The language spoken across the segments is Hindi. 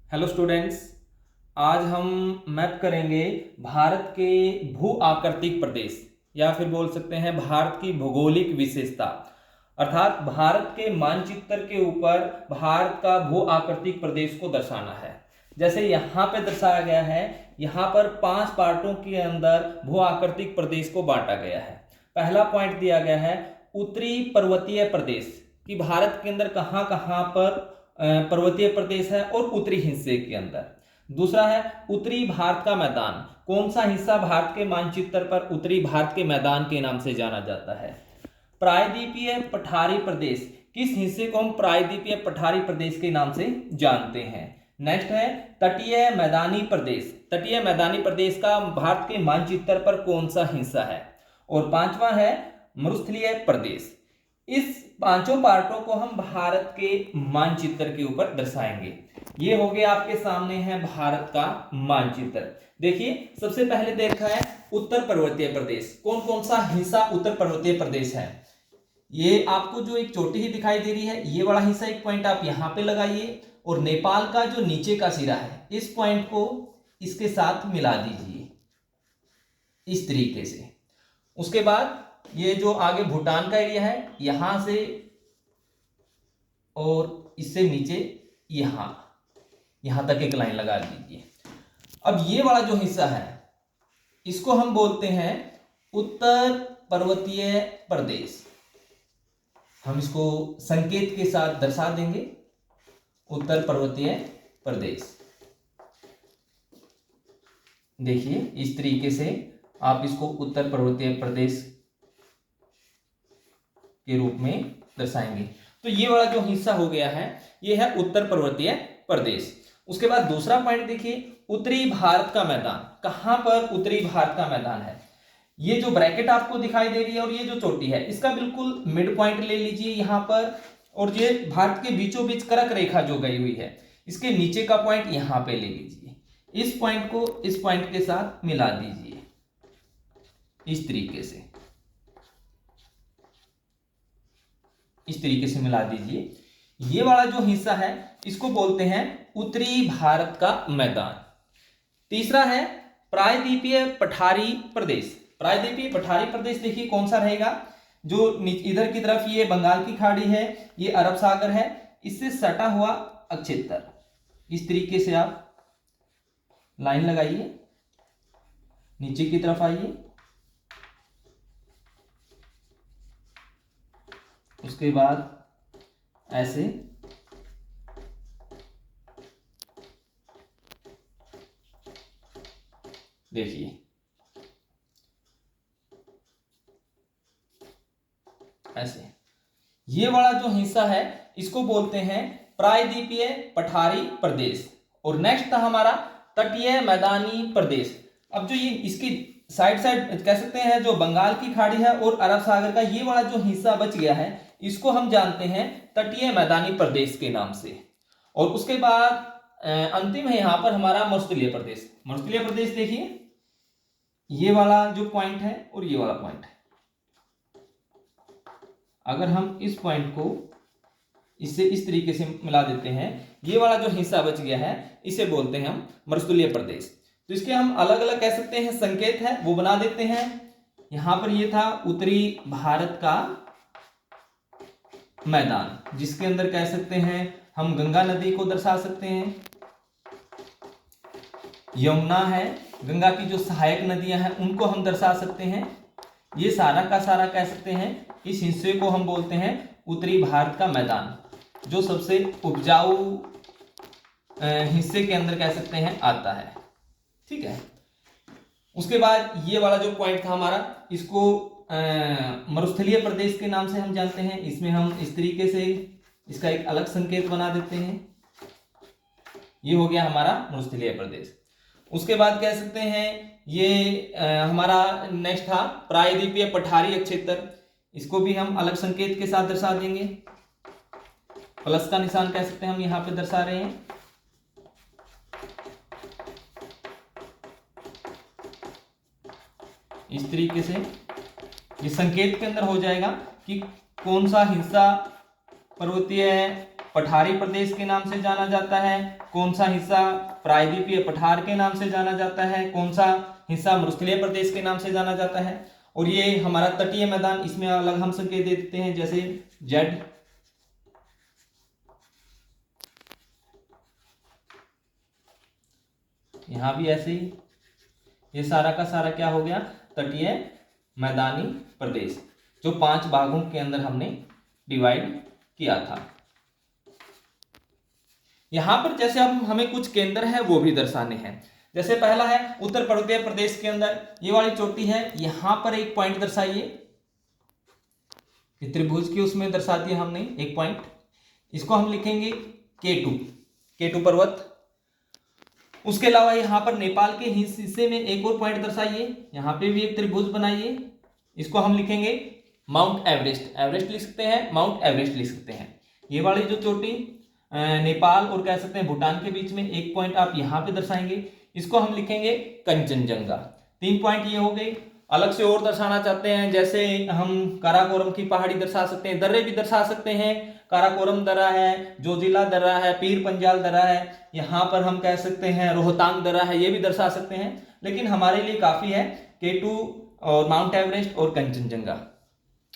Hello students. आज हम मैप करेंगे भारत के भू आकृतिक प्रदेश या फिर बोल सकते हैं भारत की भौगोलिक विशेषता, अर्थात भारत के मानचित्र के ऊपर भारत का भू आकृतिक प्रदेश को दर्शाना है। जैसे यहाँ पे दर्शाया गया है, यहाँ पर 5 पार्टों के अंदर भू आकृतिक प्रदेश को बांटा गया है। पहला पॉइंट दिया गया है उत्तरी पर्वतीय प्रदेश कि भारत के अंदर कहाँ कहाँ पर पर्वतीय प्रदेश है और उत्तरी हिस्से के अंदर। दूसरा है उत्तरी भारत का मैदान, कौन सा हिस्सा भारत के मानचित्र पर उत्तरी भारत के मैदान के नाम से जाना जाता है। प्रायद्वीपीय पठारी प्रदेश, किस हिस्से को हम प्रायद्वीपीय पठारी प्रदेश के नाम से जानते हैं। नेक्स्ट है तटीय मैदानी प्रदेश, तटीय मैदानी प्रदेश का भारत के मानचित्र पर कौन सा हिस्सा है। और पांचवा है मरुस्थलीय प्रदेश। इस पांचों पार्टों को हम भारत के मानचित्र के ऊपर दर्शाएंगे। ये हो गया आपके सामने है भारत का मानचित्र। देखिए सबसे पहले देखा है उत्तर पर्वतीय प्रदेश, कौन कौन सा हिस्सा उत्तर पर्वतीय प्रदेश है। ये आपको जो एक चोटी ही दिखाई दे रही है, ये वाला हिस्सा एक पॉइंट आप यहाँ पे लगाइए और नेपाल का जो नीचे का सिरा है इस पॉइंट को इसके साथ मिला दीजिए इस तरीके से। उसके बाद ये जो आगे भूटान का एरिया है यहां से और इससे नीचे यहां तक एक लाइन लगा दीजिए। अब ये वाला जो हिस्सा है इसको हम बोलते हैं उत्तर पर्वतीय प्रदेश। हम इसको संकेत के साथ दर्शा देंगे, उत्तर पर्वतीय प्रदेश। देखिए इस तरीके से आप इसको उत्तर पर्वतीय प्रदेश के रूप में दर्शाएंगे। तो ये वाला जो हिस्सा हो गया है ये है उत्तर पर्वतीय प्रदेश। उसके बाद दूसरा पॉइंट देखिए उत्तरी भारत का मैदान, कहां पर उत्तरी भारत का मैदान है। ये जो ब्रैकेट आपको दिखाई दे रही है और ये जो चोटी है इसका बिल्कुल मिड पॉइंट ले लीजिए यहां पर, और ये भारत के बीचों बीच कर्क रेखा जो गई हुई है इसके नीचे का पॉइंट यहां पे ले लीजिए। इस पॉइंट को इस पॉइंट के साथ मिला दीजिए इस तरीके से, इस तरीके से मिला दीजिए। ये वाला जो हिस्सा है इसको बोलते हैं उत्तरी भारत का मैदान। तीसरा है प्रायद्वीपीय पठारी प्रदेश। प्रायद्वीपीय पठारी प्रदेश देखिए कौन सा रहेगा, जो इधर की तरफ ये बंगाल की खाड़ी है, ये अरब सागर है, इससे सटा हुआ अक्षेत्र। इस तरीके से आप लाइन लगाइए, नीचे की तरफ आइए, उसके बाद ऐसे देखिए ऐसे। ये वाला जो हिस्सा है इसको बोलते हैं प्रायद्वीपीय पठारी प्रदेश। और नेक्स्ट था हमारा तटीय मैदानी प्रदेश। अब जो ये इसकी साइड साइड कह सकते हैं जो बंगाल की खाड़ी है और अरब सागर का ये वाला जो हिस्सा बच गया है इसको हम जानते हैं तटीय मैदानी प्रदेश के नाम से। और उसके बाद अंतिम है यहाँ पर हमारा मरुस्थलीय प्रदेश। मरुस्थलीय प्रदेश देखिए ये वाला जो पॉइंट है और ये वाला पॉइंट है, अगर हम इस पॉइंट को इससे इस तरीके से मिला देते हैं, ये वाला जो हिस्सा बच गया है इसे बोलते हैं हम मरुस्थलीय प्रदेश। तो इसके हम अलग अलग कह सकते हैं संकेत है वो बना देते हैं। यहां पर ये था उत्तरी भारत का मैदान, जिसके अंदर कह सकते हैं हम गंगा नदी को दर्शा सकते हैं, यमुना है, गंगा की जो सहायक नदियां हैं उनको हम दर्शा सकते हैं। ये सारा का सारा कह सकते हैं इस हिस्से को हम बोलते हैं उत्तरी भारत का मैदान, जो सबसे उपजाऊ हिस्से के अंदर कह सकते हैं आता है। ठीक है। उसके बाद ये वाला जो पॉइंट था हमारा इसको मरुस्थलीय प्रदेश के नाम से हम जानते हैं। इसमें हम इस तरीके से इसका एक अलग संकेत बना देते हैं। ये हो गया हमारा मरुस्थलीय प्रदेश। उसके बाद कह सकते हैं ये हमारा नेक्स्ट था प्रायद्वीपीय पठारी क्षेत्र। इसको भी हम अलग संकेत के साथ दर्शा देंगे, प्लस का निशान कह सकते हैं हम यहाँ पे दर्शा रहे हैं। इस तरीके से ये संकेत के अंदर हो जाएगा कि कौन सा हिस्सा पर्वतीय पठारी प्रदेश के नाम से जाना जाता है, कौन सा हिस्सा प्रायद्वीपीय पठार के नाम से जाना जाता है, कौन सा हिस्सा मरुस्थलीय प्रदेश के नाम से जाना जाता है। और ये हमारा तटीय मैदान, इसमें अलग हम संकेत दे देते हैं जैसे जेड, यहां भी ऐसे ही। ये सारा का सारा क्या हो गया, तटीय मैदानी प्रदेश, जो 5 भागों के अंदर हमने डिवाइड किया था। यहां पर जैसे अब हमें कुछ केंद्र है वो भी दर्शाने हैं। जैसे पहला है उत्तर पर्वतीय प्रदेश के अंदर ये वाली चोटी है, यहां पर एक पॉइंट दर्शाइए, त्रिभुज की उसमें दर्शा दिया हमने एक पॉइंट, इसको हम लिखेंगे K2 पर्वत। उसके अलावा यहाँ पर नेपाल के हिस्से में एक और पॉइंट दर्शाइए, यहाँ पे भी एक त्रिभुज बनाइए, इसको हम लिखेंगे माउंट एवरेस्ट लिख सकते हैं, माउंट एवरेस्ट लिख सकते हैं। ये वाली जो चोटी नेपाल और कह सकते हैं भूटान के बीच में एक पॉइंट आप यहाँ पे दर्शाएंगे, इसको हम लिखेंगे कंचनजंगा। 3 पॉइंट ये हो गए। अलग से और दर्शाना चाहते हैं, जैसे हम काराकोरम की पहाड़ी दर्शा सकते हैं, दर्रे भी दर्शा सकते हैं, काराकोरम दर्रा है, जोजिला दर्रा है, पीर पंजाल दर्रा है, यहाँ पर हम कह सकते हैं रोहतांग दर्रा है, ये भी दर्शा सकते हैं। लेकिन हमारे लिए काफी है K2 और माउंट एवरेस्ट और कंचनजंगा।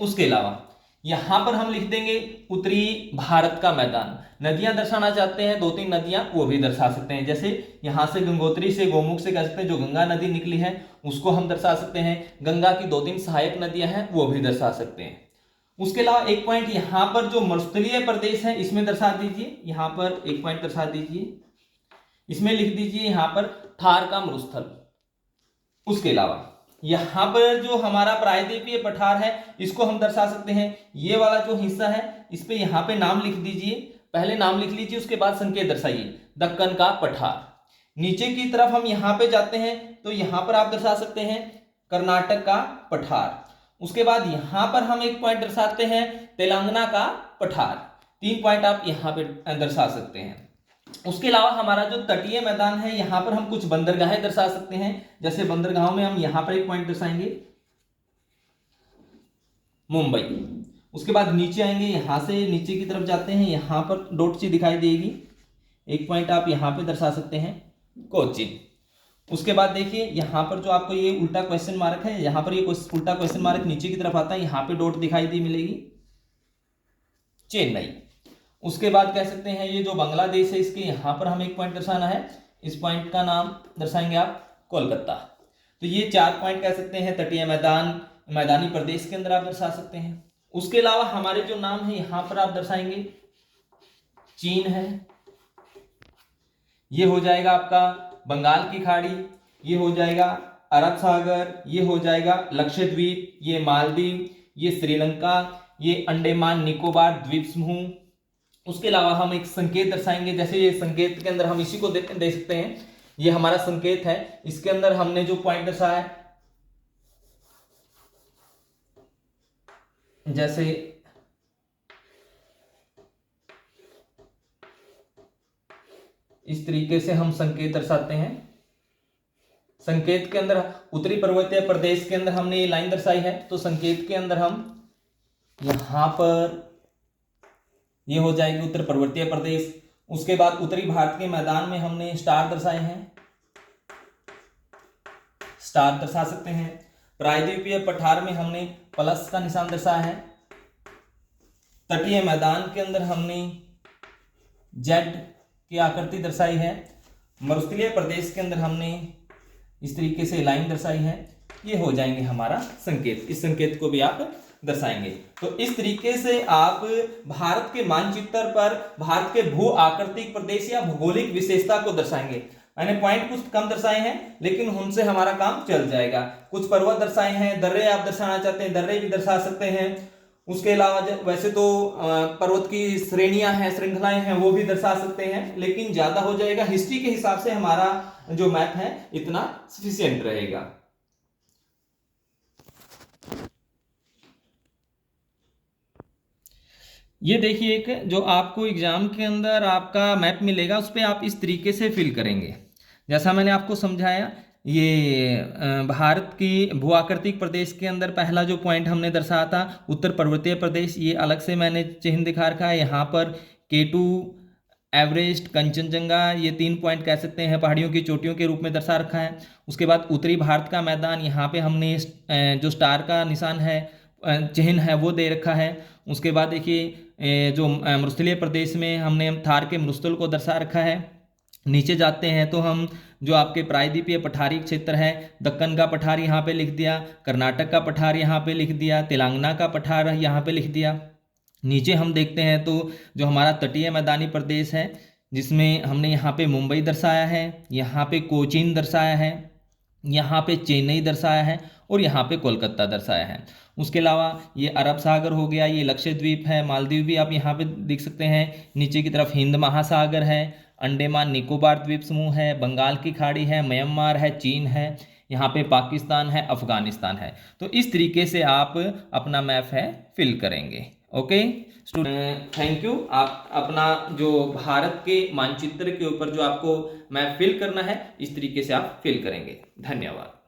उसके अलावा यहां पर हम लिख देंगे उत्तरी भारत का मैदान। नदियां दर्शाना चाहते हैं 2-3 नदियां, वो भी दर्शा सकते हैं, जैसे यहां से गंगोत्री से गोमुख से कह सकते हैं जो गंगा नदी निकली है उसको हम दर्शा सकते हैं। गंगा की 2-3 सहायक नदियां हैं वो भी दर्शा सकते हैं। उसके अलावा एक पॉइंट यहां पर जो मरुस्थलीय प्रदेश है इसमें दर्शा दीजिए, यहां पर एक पॉइंट दर्शा दीजिए, इसमें लिख दीजिए यहां पर थार का मरुस्थल। उसके अलावा यहां पर जो हमारा प्रायद्वीपीय पठार है इसको हम दर्शा सकते हैं। ये वाला जो हिस्सा है इस पे यहां पे नाम लिख दीजिए, पहले नाम लिख लीजिए उसके बाद संकेत दर्शाइए, दक्कन का पठार। नीचे की तरफ हम यहां पे जाते हैं तो यहां पर आप दर्शा सकते हैं कर्नाटक का पठार। उसके बाद यहां पर हम एक पॉइंट दर्शाते हैं तेलंगाना का पठार। 3 पॉइंट आप यहां पे दर्शा सकते हैं। उसके अलावा हमारा जो तटीय मैदान है यहां पर हम कुछ बंदरगाहें दर्शा सकते हैं, जैसे बंदरगाहों में हम यहां पर एक पॉइंट दर्शाएंगे मुंबई। उसके बाद नीचे आएंगे, यहां से नीचे की तरफ जाते हैं, यहां पर डॉट सी दिखाई देगी, एक पॉइंट आप यहां पे दर्शा सकते हैं कोचीन। उसके बाद देखिए यहां पर जो आपको ये उल्टा क्वेश्चन मार्क है, यहां पर ये उल्टा क्वेश्चन मार्क नीचे की तरफ आता है, यहां पे डॉट दिखाई दी मिलेगी चेन्नई। उसके बाद कह सकते हैं ये जो बांग्लादेश है इसके यहां पर हमें एक पॉइंट दर्शाना है, इस पॉइंट का नाम दर्शाएंगे आप कोलकाता। तो ये 4 पॉइंट कह सकते हैं तटीय मैदानी प्रदेश के अंदर आप दर्शा सकते हैं। उसके अलावा हमारे जो नाम है यहां पर आप दर्शाएंगे चीन है, ये हो जाएगा आपका बंगाल की खाड़ी, ये हो जाएगा अरब सागर, ये हो जाएगा लक्षद्वीप, ये मालदीव, ये श्रीलंका, ये अंडमान निकोबार द्वीप समूह। उसके अलावा हम एक संकेत दर्शाएंगे, जैसे ये संकेत के अंदर हम इसी को दे सकते हैं, ये हमारा संकेत है, इसके अंदर हमने जो पॉइंट दर्शाया है जैसे इस तरीके से हम संकेत दर्शाते हैं। संकेत के अंदर उत्तरी पर्वतीय प्रदेश के अंदर हमने ये लाइन दर्शाई है, तो संकेत के अंदर हम यहां पर ये हो जाएगी उत्तर पर्वतीय प्रदेश। उसके बाद उत्तरी भारत के मैदान में हमने स्टार दर्शाए हैं, स्टार दर्शा सकते हैं। प्रायद्वीपीय पठार में हमने प्लस का निशान दर्शाया है। तटीय मैदान के अंदर हमने जेड की आकृति दर्शाई है। मरुस्थलीय प्रदेश के अंदर हमने इस तरीके से लाइन दर्शाई है। ये हो जाएंगे हमारा संकेत, इस संकेत को भी आप दर्शाएंगे। तो इस तरीके से आप भारत के मानचित्र पर भारत के भू आकृतिक प्रदेश या भौगोलिक विशेषता को दर्शाएंगे। मैंने पॉइंट कुछ कम दर्शाए हैं लेकिन उनसे हमारा काम चल जाएगा। कुछ पर्वत दर्शाए हैं, दर्रे आप दर्शाना चाहते हैं दर्रे भी दर्शा सकते हैं। उसके अलावा वैसे तो पर्वत की श्रेणियां हैं, श्रृंखलाएं हैं, वो भी दर्शा सकते हैं, लेकिन ज्यादा हो जाएगा। हिस्ट्री के हिसाब से हमारा जो मैप है इतना सफिशिएंट रहेगा। ये देखिए एक जो आपको एग्जाम के अंदर आपका मैप मिलेगा उस पर आप इस तरीके से फिल करेंगे। जैसा मैंने आपको समझाया, ये भारत की भूआकृतिक प्रदेश के अंदर पहला जो पॉइंट हमने दर्शाया था उत्तर पर्वतीय प्रदेश, ये अलग से मैंने चिन्ह दिखा रखा है। यहाँ पर K2, एवरेस्ट, कंचनजंगा, ये 3 पॉइंट कह सकते हैं पहाड़ियों की चोटियों के रूप में दर्शा रखा है। उसके बाद उत्तरी भारत का मैदान, यहाँ पे हमने जो स्टार का निशान है, चिन्ह है, वो दे रखा है। उसके बाद देखिए जो मरुस्थलीय प्रदेश में हमने थार के मरुस्थल को दर्शा रखा है। नीचे जाते हैं तो हम जो आपके प्रायद्वीपीय पठारी क्षेत्र है, दक्कन का पठार यहाँ पे लिख दिया, कर्नाटक का पठार यहाँ पे लिख दिया, तेलंगाना का पठार यहाँ पे लिख दिया। नीचे हम देखते हैं तो जो हमारा तटीय मैदानी प्रदेश है, जिसमें हमने यहाँ पे मुंबई दर्शाया है, यहाँ पे कोचीन दर्शाया है, यहाँ पे चेन्नई दर्शाया है और यहाँ पे कोलकाता दर्शाया है। उसके अलावा ये अरब सागर हो गया, ये लक्षद्वीप है, मालदीव भी आप यहाँ पे देख सकते हैं। नीचे की तरफ हिंद महासागर है, अंडमान निकोबार द्वीप समूह है, बंगाल की खाड़ी है, म्यांमार है, चीन है, यहाँ पे पाकिस्तान है, अफगानिस्तान है। तो इस तरीके से आप अपना मैप है फिल करेंगे। Okay student, thank you. आप अपना जो भारत के मानचित्र के ऊपर जो आपको मैप फिल करना है, इस तरीके से आप फिल करेंगे। धन्यवाद।